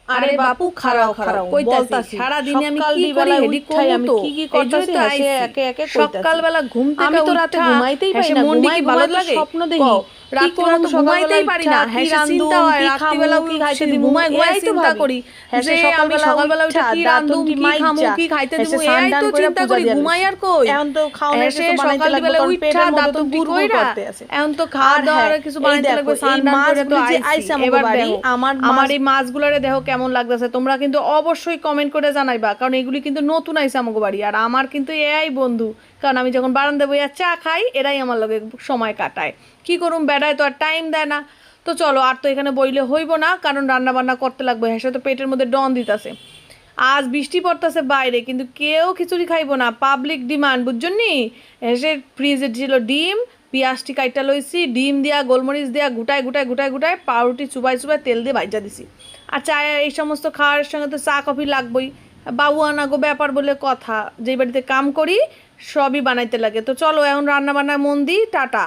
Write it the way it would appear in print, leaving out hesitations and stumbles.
আরে বাপু খারাও খারাও কইতাছি সারা দিনে আমি কি করি হেডি কই আমি কি কি করতেছি এসে একে একে সকালবেলা ঘুম থেকে আমি তো রাতে ঘুমাইতেই পারি না, মন্ডি কি ভালো লাগে স্বপ্ন দেখি রাতে তো ঘুমাইতেই পারি না হ্যাঁ চিন্তা হয় রাত্রিবেলা কি খাইতে দিব ঘুমাই এটাই তো চিন্তা করি যে আমি সকালবেলা উঠে কি রান্ধু কি খামু কি খাইতে দিব এই তো চিন্তা করি ঘুমাই আর কই এখন তো খাওয়ানোর কিছু বানাইতে লাগবে কারণ পেটের মধ্যে তো গুড়গুড় করতে আছে। এখন তো খাওয়া দাওয়ার কিছু বানাইতে লাগবে সান্ডান করে তো আইছি এবার বাড়ি আমার এই মাছগুলোরে দেখো কেমন লাগতেছে তোমরা কিন্তু অবশ্যই কমেন্ট করে জানাইবা কারণ এগুলি কিন্তু নতুন আইছে আমাগো বাড়ি আর আমার কিন্তু এআই বন্ধু কারণ আমি যখন বারান্দা বইয়া চা খাই এরাই আমার লগে সময় কাটায় কি করুম বেড়ায় তো আর টাইম দেয় না। তো চলো আর তো এখানে বইলে হইব না কারণ রান্না বান্না করতে লাগবে হ্যাঁ তো পেটের মধ্যে ডন দিতেছে। আজ বৃষ্টি পড়তেছে বাইরে কিন্তু কেউ খিচুড়ি খাইবো না পাবলিক ডিমান্ড বুঝছেন নি এসে ফ্রিজে ছিল ডিম পেঁয়াজটি কাইটা লইছি ডিম দিয়া গোলমরিচ দিয়া গুটায় গুটায় গুটায় গুটায় পাউরুটি চুবাই চুবাই তেল দিয়ে ভাজা দিছি আর চা এই সমস্ত খাওয়ার সঙ্গে তো চা কফি লাগবেই বাবু আনাগো ব্যাপার বলে কথা যেই বাড়িতে কাম করি সবই বানাইতে লাগে। তো চলো এখন রান্না বান্নায় মন দিই টাটা।